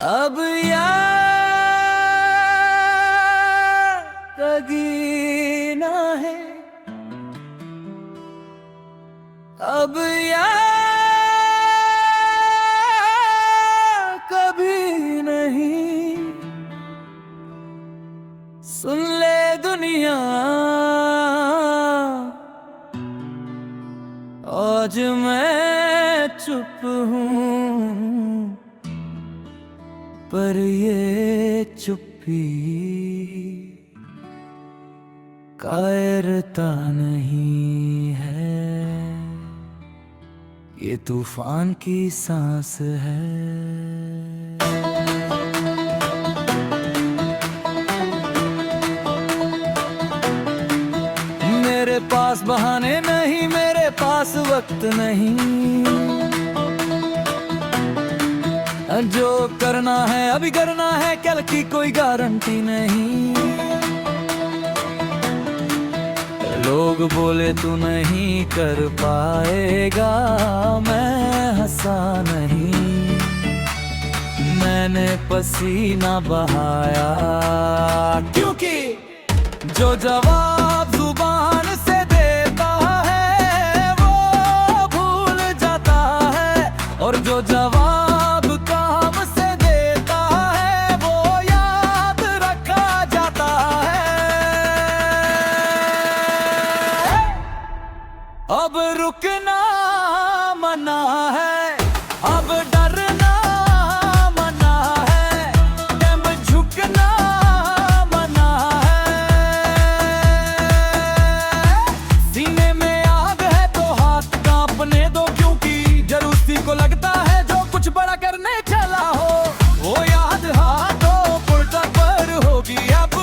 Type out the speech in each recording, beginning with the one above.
अब याद गीना है, अब याद कभी नहीं। सुन ले दुनिया, आज मैं चुप हूँ, पर ये चुप्पी कायरता नहीं है, ये तूफान की सांस है। मेरे पास बहाने नहीं, मेरे पास वक्त नहीं। जो करना है अभी करना है, कल की कोई गारंटी नहीं। लोग बोले तू नहीं कर पाएगा, मैं हंसा नहीं। मैंने पसीना बहाया, क्योंकि जो जवाब जुबान से देता है वो भूल जाता है, और जो जवाब अब रुकना मना है, अब डरना मना है, दम झुकना मना है। सीने में आग है तो हाथ कांपने दो, क्योंकि जरूरती को लगता है जो कुछ बड़ा करने चला हो वो याद हाथों पुरता पर होगी। अब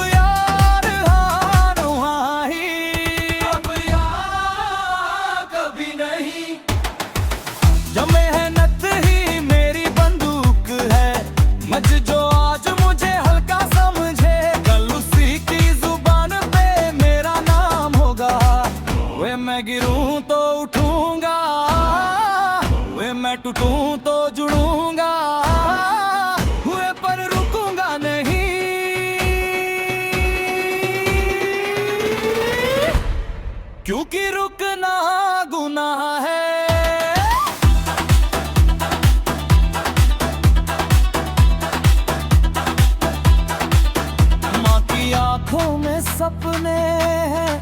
जब मेहनत ही मेरी बंदूक है, मज जो आज मुझे हल्का समझे, कल उसी की जुबान पे मेरा नाम होगा। वे मैं गिरूं तो उठूंगा, वे मैं टूटूं तो जुड़ूंगा, हुए पर रुकूंगा नहीं, क्योंकि रुकना गुनाह है। आँखों में सपने हैं,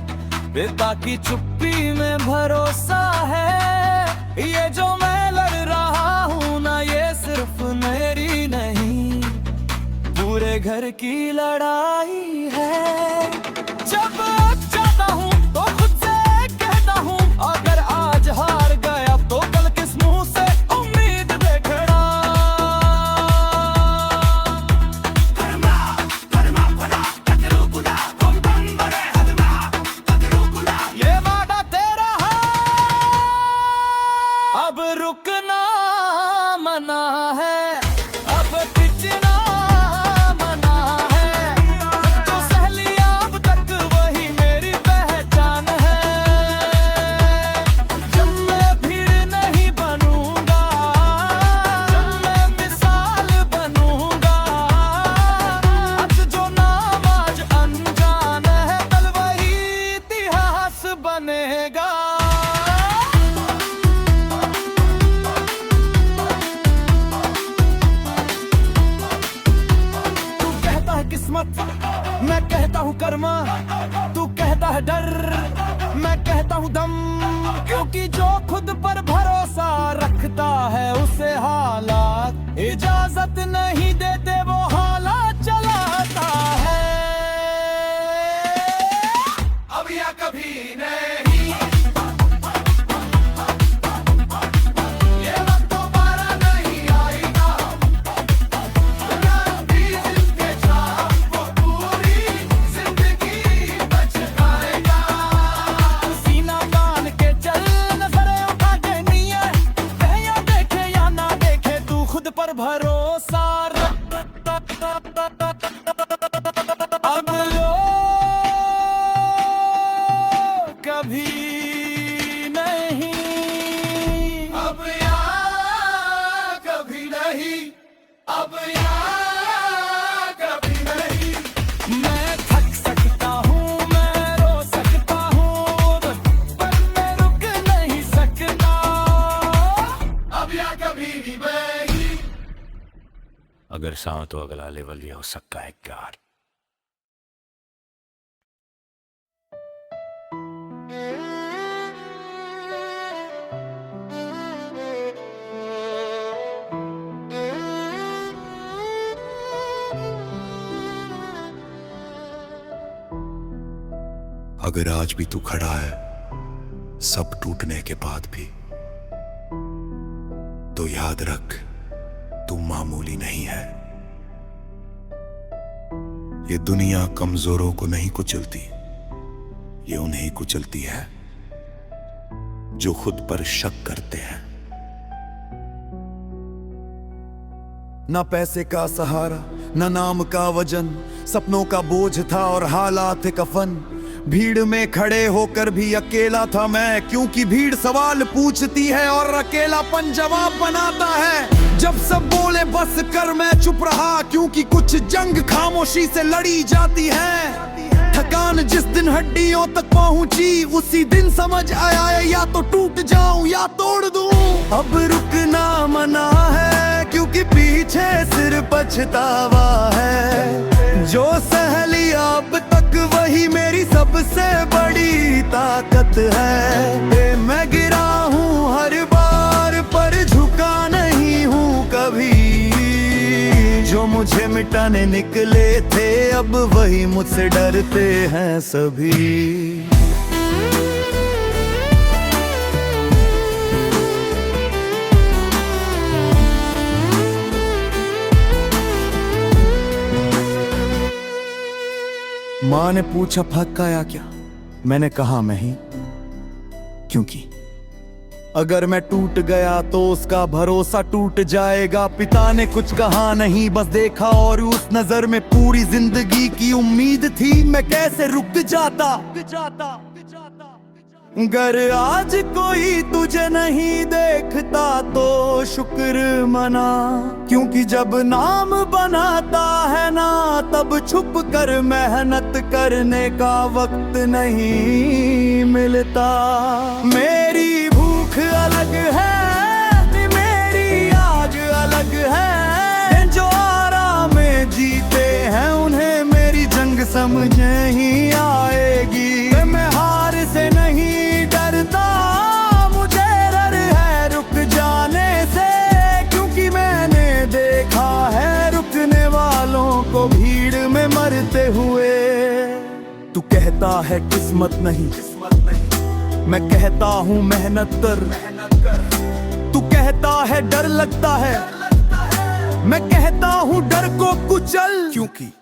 पिता की चुप्पी में भरोसा है। ये जो मैं लड़ रहा हूँ ना, ये सिर्फ मेरी नहीं, पूरे घर की लड़ाई है। जब जाता हूँ तो खुद से कहता हूँ, अगर आज हार गया तो कल किस मुंह से उम्मीद देखना। अब रुकना मना है, अब पिछना मना है, जो सह लिया अब तक वही मेरी पहचान है। जब मैं भीड़ नहीं बनूंगा, जब मैं मिसाल बनूंगा, अब जो नाम आज अनजान है, कल वही इतिहास बनेगा। किस्मत मैं कहता हूँ कर्मा, तू कहता है डर, मैं कहता हूँ दम, क्योंकि जो खुद पर भरोसा रखता है उसे हालात इजाजत नहीं देते, वो हालात चलाता है। अब या कभी नहीं, पर भरोसा रखता अगर साव तो अगला लेवल ये हो सकता है यार। अगर आज भी तू खड़ा है सब टूटने के बाद भी, तो याद रख तू मामूली नहीं है। ये दुनिया कमजोरों को नहीं कुचलती, ये उन्हें कुचलती है जो खुद पर शक करते हैं। ना पैसे का सहारा, ना नाम का वजन, सपनों का बोझ था और हालात कफन। भीड़ में खड़े होकर भी अकेला था मैं, क्योंकि भीड़ सवाल पूछती है और अकेलापन जवाब बनाता है। जब सब बोले बस कर मैं चुप रहा, क्योंकि कुछ जंग खामोशी से लड़ी जाती है। थकान जिस दिन हड्डियों तक पहुंची, उसी दिन समझ आया या तो टूट जाऊं या तोड़ दूं। अब रुकना मना है, क्योंकि पीछे सिर पछतावा है। जो सह लिया अब तक वही मेरी सबसे बड़ी ताकत है। मैं गिरा हूँ हर बार पर झुका नहीं हूँ कभी। जो मुझे मिटाने निकले थे अब वही मुझसे डरते हैं सभी। माँ ने पूछा फकाया क्या, मैंने कहा मैं ही, क्योंकि अगर मैं टूट गया तो उसका भरोसा टूट जाएगा। पिता ने कुछ कहा नहीं, बस देखा और उस नजर में पूरी जिंदगी की उम्मीद थी। मैं कैसे रुक जाता। अगर आज कोई तुझे नहीं देखता तो शुक्र मना, क्योंकि जब नाम बनाता है ना तब छुप कर मेहनत करने का वक्त नहीं मिलता। मेरी भूख अलग है, मेरी आग अलग है। जो आराम में जीते हैं उन्हें मेरी जंग समझ नहीं आएगी। मैं हार से नहीं डरता, मुझे डर है रुक जाने से, क्योंकि मैंने देखा है रुकने वालों को भीड़ में मरते हुए। तू कहता है किस्मत नहीं, मैं कहता हूँ मेहनत कर। तू कहता है डर लगता है, मैं कहता हूँ डर को कुचल। क्योंकि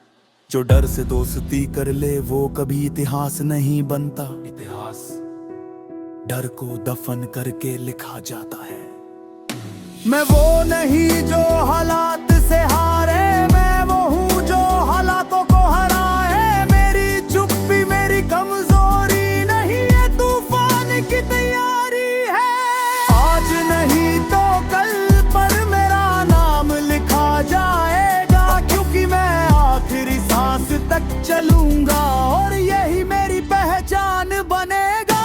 जो डर से दोस्ती कर ले वो कभी इतिहास नहीं बनता। इतिहास डर को दफन करके लिखा जाता है। मैं वो नहीं जो हालात से हारे, मैं वो हूँ जो हालातों को हराए। मेरी चुप्पी मेरी कमजोरी नहीं है, तूफान की तैयारी है। आज नहीं तो कल पर मेरा नाम लिखा जाएगा, क्योंकि मैं आखिरी सांस तक चलूंगा और यही मेरी पहचान बनेगा।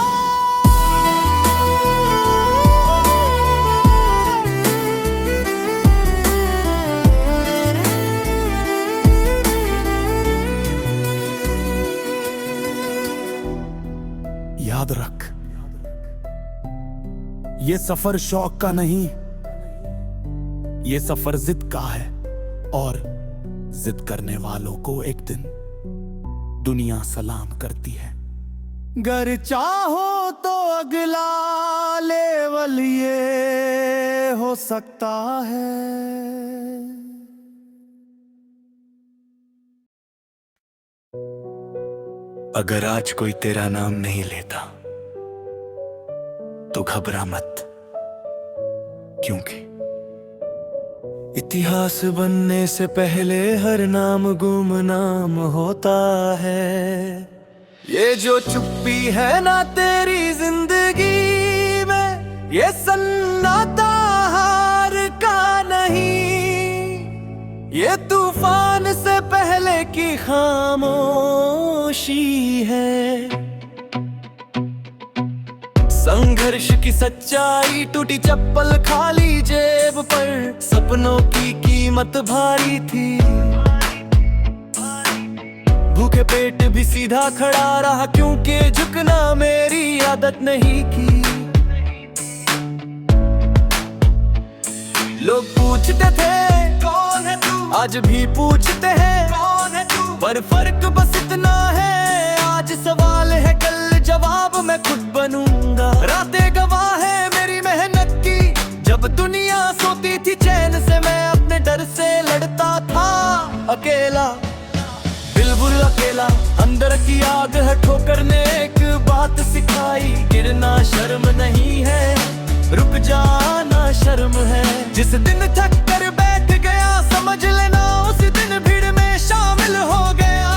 याद रख, ये सफर शौक का नहीं, ये सफर जिद का है। और जिद करने वालों को एक दिन दुनिया सलाम करती है। गर चाहो तो अगला लेवल ये हो सकता है। अगर आज कोई तेरा नाम नहीं लेता तो घबरा मत, क्योंकि इतिहास बनने से पहले हर नाम गुमनाम होता है। ये जो चुप्पी है ना तेरी जिंदगी में, ये सन्नाटा हार का नहीं, ये तूफान से पहले की खामोशी है। संघर्ष की सच्चाई, टूटी चप्पल खाली जेब पर, सपनों की कीमत भारी थी। भूखे पेट भी सीधा खड़ा रहा, क्योंकि झुकना मेरी आदत नहीं की। लोग पूछते थे कौन है तू, आज भी पूछते हैं कौन है तू, पर फर्क बस इतना है, आज सवाल है कल जवाब मैं खुद बनूंगा। रातें गवाह है मेरी मेहनत की, जब दुनिया सोती थी चैन से मैं अपने डर से लड़ता था अकेला, बिल्कुल अकेला। अंदर की आग है, ठोकर ने एक बात सिखाई, गिरना शर्म नहीं है, रुक जाना शर्म है। जिस दिन थक कर बैठ गया, समझ लेना उस दिन भीड़ में शामिल हो गया।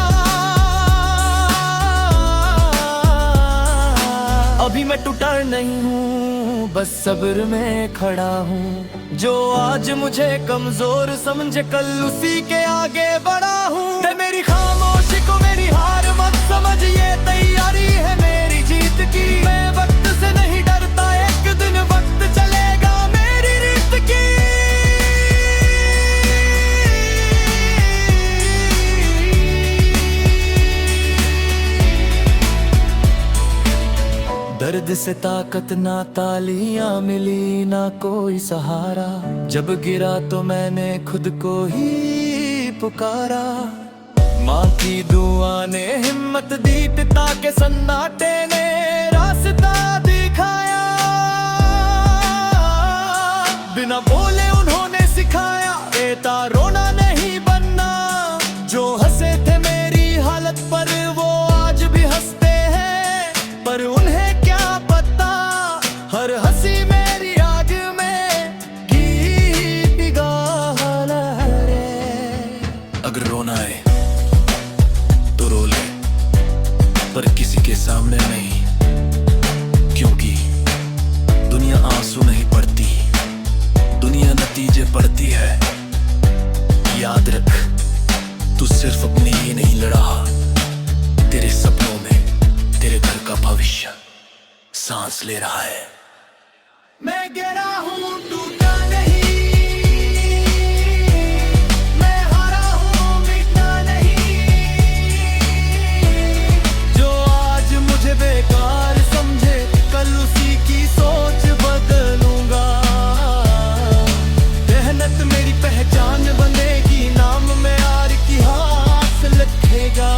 अभी मैं टूटा नहीं हूँ, बस सब्र में खड़ा हूँ। जो आज मुझे कमजोर समझे, कल उसी के आगे बढ़ा हूँ। मेरी खामोशी को मेरी हार मत समझ, ये तैयारी है मेरी जीत की। मैं वक्त से नहीं डरता, एक दिन वक्त चलेगा मेरी रीत की। दर्द से ताकत ना तालियां मिली, ना कोई सहारा। जब गिरा तो मैंने खुद को ही पुकारा। माँ की दुआ ने हिम्मत दी, पिता के सन्नाटे ने रास्ता दिखाया। बिना बोले उन्होंने सिखाया, बेटा रोना नहीं बनना। जो हंसे थे मेरी हालत पर, वो आज भी हंसते हैं, पर उन्हें क्या पता हर हंसी मेरी आग में की निगाह लहरे। अगर रोना है तो रो ले, पर किसी के सामने नहीं, क्योंकि दुनिया आंसू नहीं पड़ती, दुनिया नतीजे पड़ती है। याद रख, तू सिर्फ अपनी ही नहीं लड़ा, तेरे सपनों में तेरे घर का भविष्य सांस ले रहा है। मैं गिरा हूँ, टूटा नहीं, मैं हारा हूँ, मिटना नहीं। जो आज मुझे बेकार समझे, कल उसी की सोच बदलूंगा। मेहनत मेरी पहचान बनेगी, नाम में यार की हाथ लिखेगा।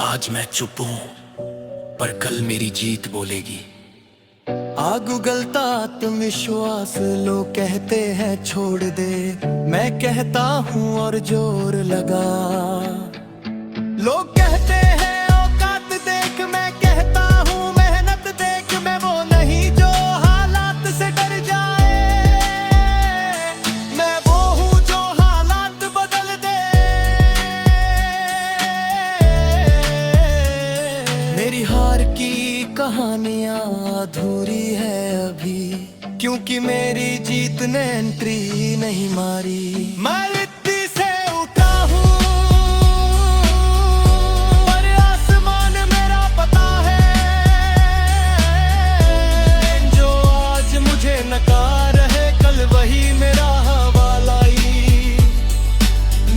आज मैं चुप हूँ, पर कल मेरी जीत बोलेगी। आग उगलता आत्मविश्वास, लोग कहते हैं छोड़ दे, मैं कहता हूँ और जोर लगा। लोग कहते हैं औकात देख, मैं कहता हूँ मेहनत देख। मैं वो नहीं जो हालात से डर जाए, मैं वो हूँ जो हालात बदल दे। मेरी हार की कहानियां अधूरी है अभी, क्योंकि मेरी जीत ने एंट्री नहीं मारी। मैं लिट्टी से उठा हूँ, पर आसमान मेरा पता है। जो आज मुझे नकार है, कल वही मेरा हवालाई।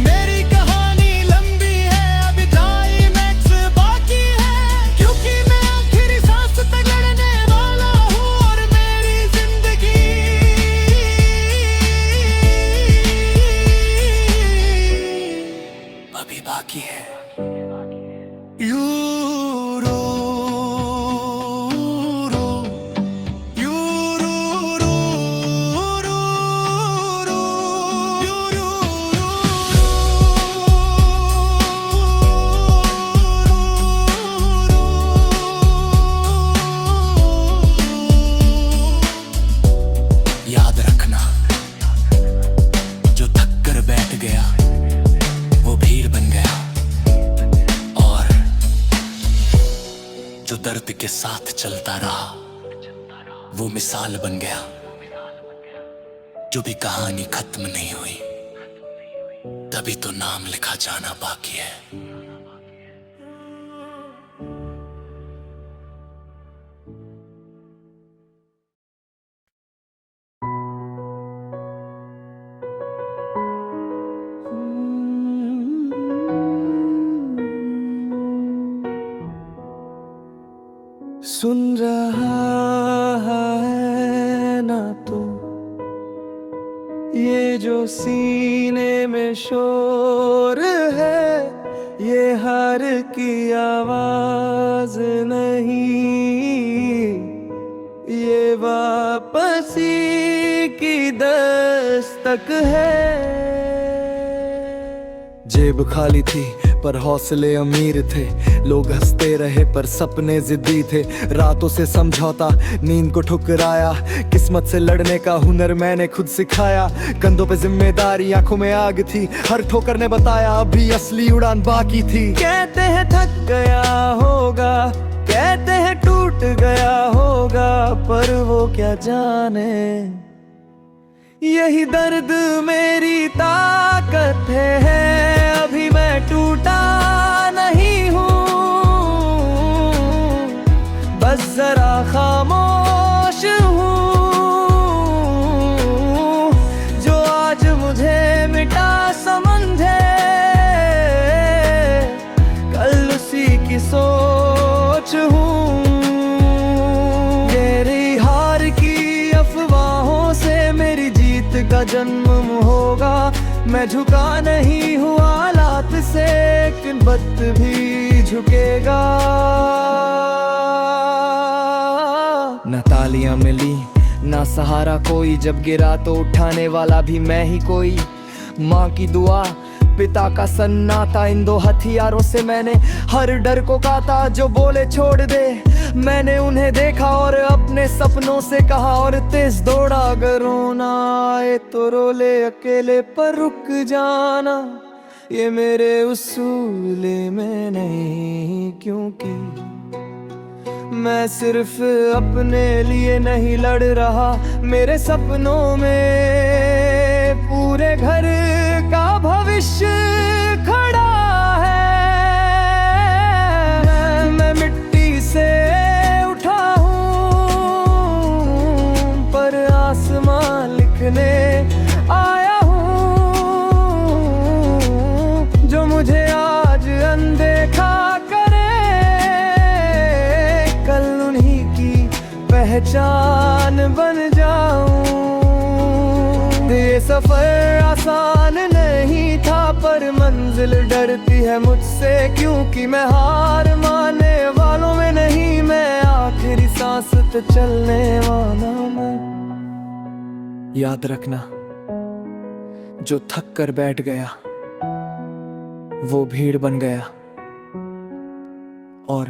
मेरी कहानी लंबी है, अभी क्लाइमैक्स बाकी है, क्योंकि मैं आखिरी सांस तक लड़ने वाला हूँ। और मेरी जिंदगी अभी बाकी है। यूरो रो, यूरो रो, रो रो, यूरो याद रखना, जो थक कर बैठ गया वो भीड़ बन गया, और जो दर्द के साथ चलता रहा वो मिसाल बन गया। जो भी कहानी खत्म नहीं हुई, तभी तो नाम लिखा जाना बाकी है। सुन रहा है ना तू ये जो सीने में शोर है, ये हार की आवाज नहीं, ये वापसी की दस्तक है। जेब खाली थी पर हौसले अमीर थे, लोग हंसते रहे पर सपने जिद्दी थे। रातों से समझौता, नींद को ठुकराया, किस्मत से लड़ने का हुनर मैंने खुद सिखाया। कंधों पे जिम्मेदारी, आंखों में आग थी, हर ठोकर ने बताया अभी असली उड़ान बाकी थी। कहते हैं थक गया होगा, कहते हैं टूट गया होगा, पर वो क्या जाने यही दर्द मेरी ताकत है। अभी मैं टूटा नहीं हूँ, बस जरा खामोश हूँ। जो आज मुझे मिटा समझे, कल उसी की सोच हूँ। मेरी हार की अफवाहों से मेरी जीत का जन्म होगा। मैं झुका नहीं हूँ हालात से, एक वक्त भी झुकेगा। न तालियां मिली ना सहारा कोई, जब गिरा तो उठाने वाला भी मैं ही कोई। माँ की दुआ, पिता का सन्नाटा, इन दो हथियारों से मैंने हर डर को काटा। जो बोले छोड़ दे, मैंने उन्हें देखा और अपने सपनों से कहा और तेज दौड़ा। अगर रोना आए तो रोले अकेले, पर रुक जाना ये मेरे उसूल में नहीं। क्योंकि मैं सिर्फ अपने लिए नहीं लड़ रहा, मेरे सपनों में पूरे घर का भविष्य खड़ा है। मैं मिट्टी से उठा हूँ, पर आसमान लिखने आया हूँ। जो मुझे आज अनदेखा करे, कल उन्हीं की पहचान बन जाऊं। ये सफर आसान नहीं था, पर मंजिल डरती है मुझसे। क्योंकि मैं हार मानने वालों में नहीं, मैं आखिरी सांस पे चलने वाला मैं। याद रखना, जो थक कर बैठ गया वो भीड़ बन गया, और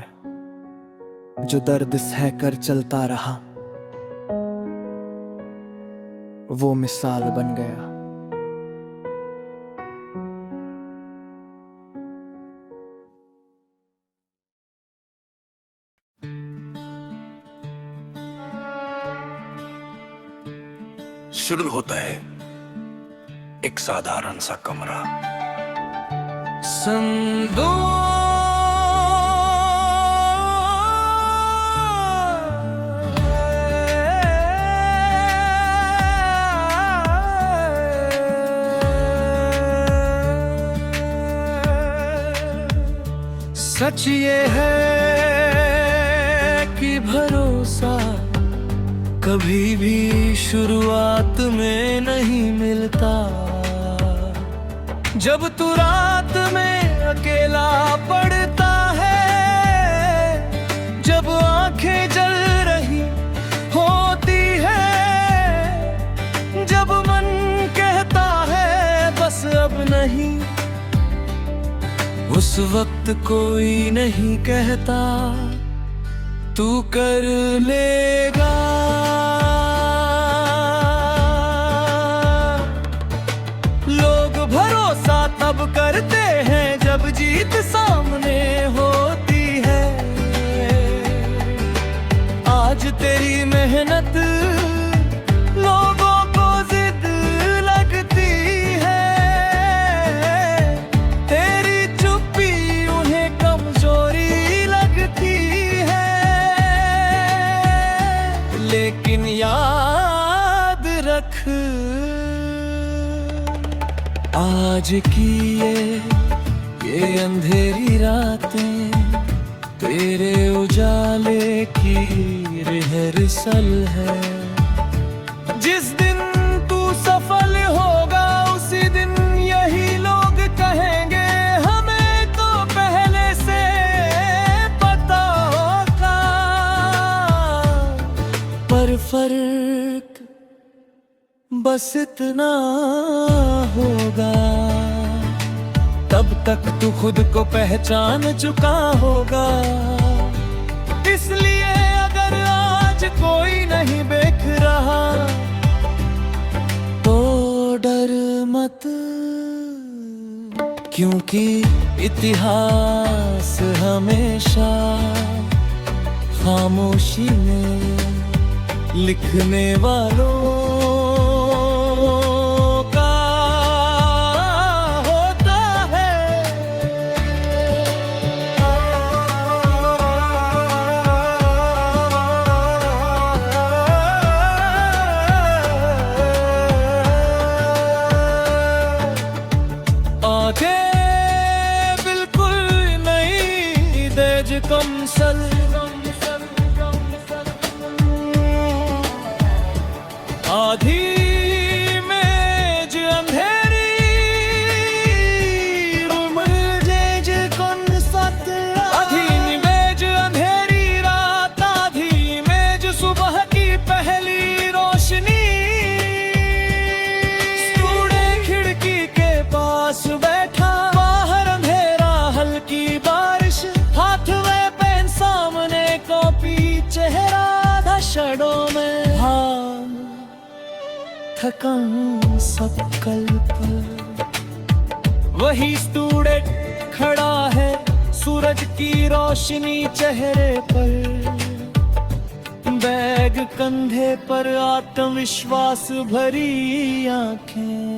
जो दर्द सह कर चलता रहा वो मिसाल बन गया। शुरू होता है एक साधारण सा कमरा, सच ये है कि भरोसा कभी भी शुरुआत में नहीं मिलता। जब तू रात में अकेला पड़ता है, जब आंखें जल रही होती है, जब मन कहता है बस अब नहीं, उस वक्त कोई नहीं कहता तू कर लेगा। लोग भरोसा तब करते हैं जब जीत सामने होती है। आज तेरी मेहनत लोगों को जिद लगती है, तेरी चुप्पी उन्हें कमजोरी लगती है। लेकिन याद रख, आज की ये अंधेरी रातें तेरे उजाले की रिहर्सल है। जिस दिन तू सफल होगा उसी दिन यही लोग कहेंगे हमें तो पहले से पता होगा। पर फर्क बस इतना होगा, तब तक तू खुद को पहचान चुका होगा। इसलिए अगर आज कोई नहीं देख रहा तो डर मत, क्योंकि इतिहास हमेशा खामोशी में लिखने वालों का होता है। आगे बिल्कुल नहीं देज कमसल, आधी मेज अंधेरी रूमजेज कौन सत, आधी मेज अंधेरी रात, आधी मेज सुबह की पहली रोशनी। स्टूडेंट खिड़की के पास बैठा, बाहर अंधेरा हल्की बारिश, हाथ में पेन सामने कॉपी, चेहरा था शैडो में, थकान सब कल पर। वही स्टूडेंट खड़ा है, सूरज की रोशनी चेहरे पर, बैग कंधे पर, आत्मविश्वास भरी आंखें।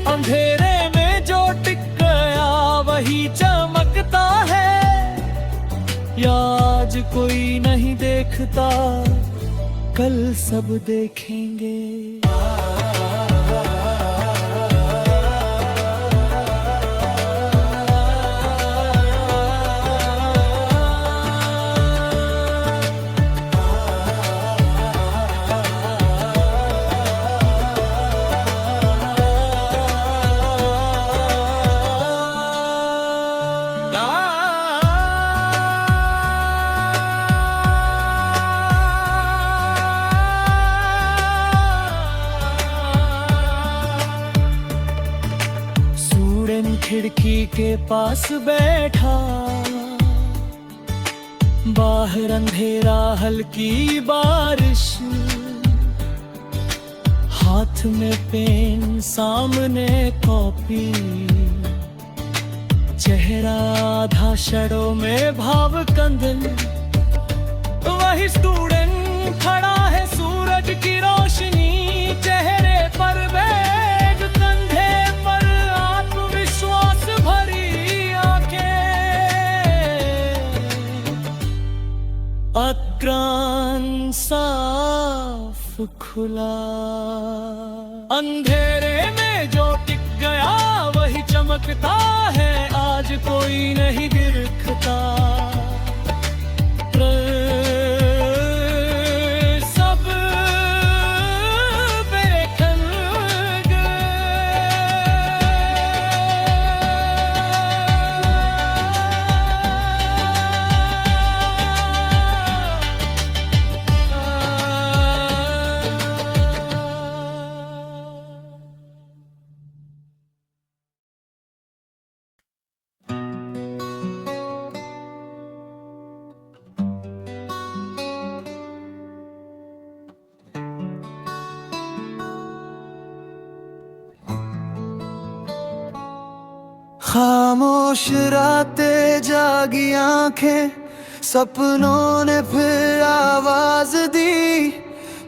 अंधेरे में जो टिक गया वही चमकता है, या आज कोई नहीं देखता कल सब देखेंगे। खिड़की के पास बैठा, बाहर अंधेरा हल्की बारिश, हाथ में पेन सामने कॉपी, चेहरा आधा शैडो में भाव कंदन। वही स्टूडेंट खड़ा है, सूरज की रोशनी चेहरे पर, बैग कंधे पर, आत्मविश्वास भरी आंखें। अक्रान साफ खुला, अंधेरे में जो टिक गया वही चमकता है, आज कोई नहीं दिखता सब बेखन गए। खामोश रातें जागी आंखें, सपनों ने फिर आवाज दी।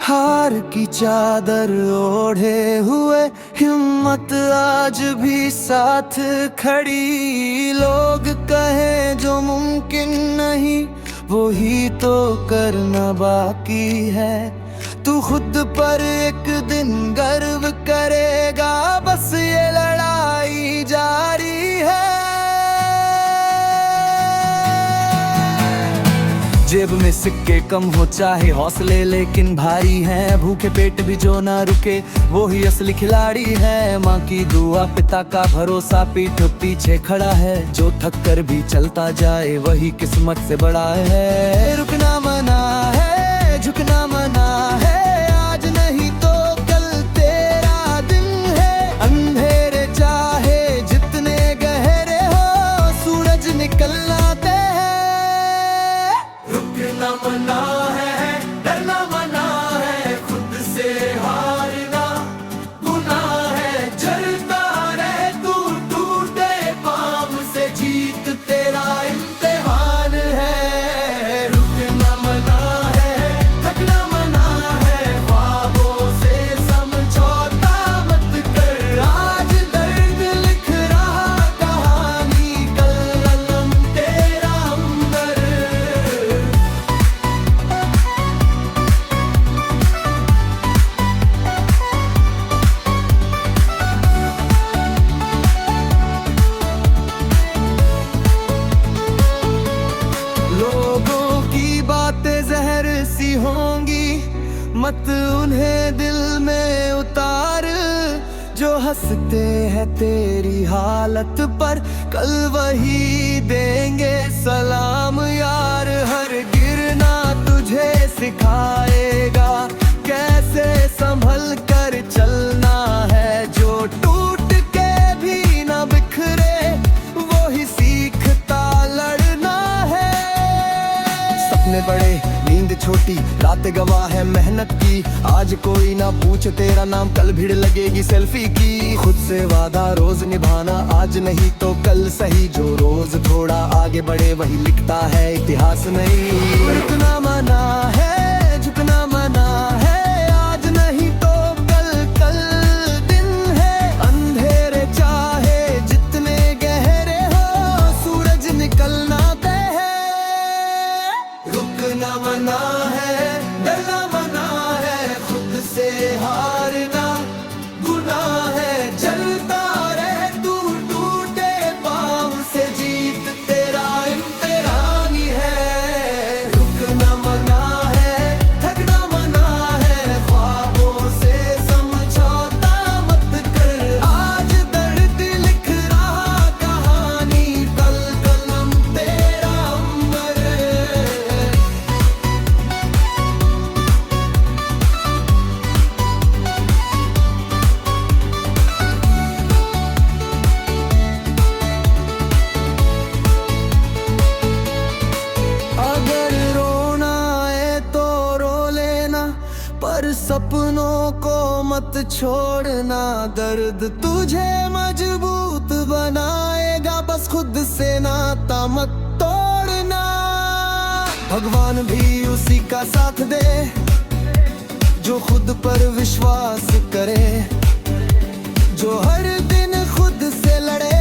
हार की चादर ओढ़े हुए हिम्मत आज भी साथ खड़ी। लोग कहे जो मुमकिन नहीं वो ही तो करना बाकी है। तू खुद पर एक दिन गर्व करेगा, बस ये लड़ाई जारी है। जेब में सिक्के कम हो चाहे हौसले लेकिन भारी हैं, भूखे पेट भी जो ना रुके वो ही असली खिलाड़ी है। माँ की दुआ पिता का भरोसा पीठ पीछे खड़ा है, जो थक कर भी चलता जाए वही किस्मत से बड़ा है। रुकना मना है, झुकना मना है, आज नहीं तो कल तेरा दिन है। अंधेरे चाहे जितने गहरे हो, सूरज निकलना दे। रुकना मना है, डरना मना है, खुद से हारना गुनाह है। चलता रहे तू टूटे पाँव से, जीत तेरा इम्तिहान है। रुकना मना है, थकना मना है, ख्वाबों से समझौता मत कर। आज दर्द लिख रहा कहानी, कल कलम तेरा अंदर। लोगों की बातें जहर सी होंगी, मत उन्हें दिल में उतार। जो हंसते हैं तेरी हालत पर, कल वही देंगे सलाम यार। हर गिरना तुझे सिखाएगा कैसे संभल कर चलना है। जो टूट के भी ना बिखरे वो ही सीखता लड़ना है। सपने बड़े नींद छोटी, रात गवाह है मेहनत की। आज कोई ना पूछे तेरा नाम, कल भीड़ लगेगी सेल्फी की। खुद से वादा रोज निभाना, आज नहीं तो कल सही। जो रोज थोड़ा आगे बढ़े वही लिखता है इतिहास नहीं। रुकना मना है, झुकना मना है, आज नहीं तो कल कल दिन है। अंधेरे चाहे जितने गहरे हो, सूरज निकलना दे। रुकना मना है, डरना मना है, खुद से हारना गुनाह है। चलता रहे तू टूटे पाँव से, जीत तेरा इम्तिहान है। रुकना मना है, थकना मना है, ख्वाबों से समझौता मत कर। आज दर्द लिख रहा कहानी, कल कलम तेरा अंबर। अगर रोना है तो रो लेना, पर सपनों को मत छोड़ना। दर्द तुझे मजबूत बनाएगा, बस खुद से नाता मत तोड़ना। भगवान भी उसी का साथ दे जो खुद पर विश्वास करे। जो हर दिन खुद से लड़े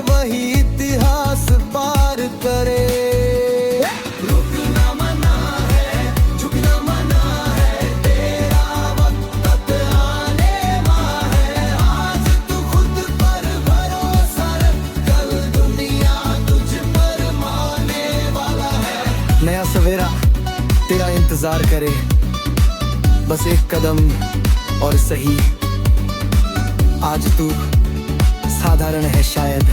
वही इतिहास पार करे। रुकना मना है, झुकना मना है, तेरा वक्त आने वाला है। आज तू खुद पर भरोसा रख, कल दुनिया तुझ पर माने वाला है। नया सवेरा तेरा इंतजार करे, बस एक कदम और सही। आज तू साधारण है शायद,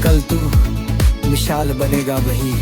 कल तू मिसाल बनेगा वही।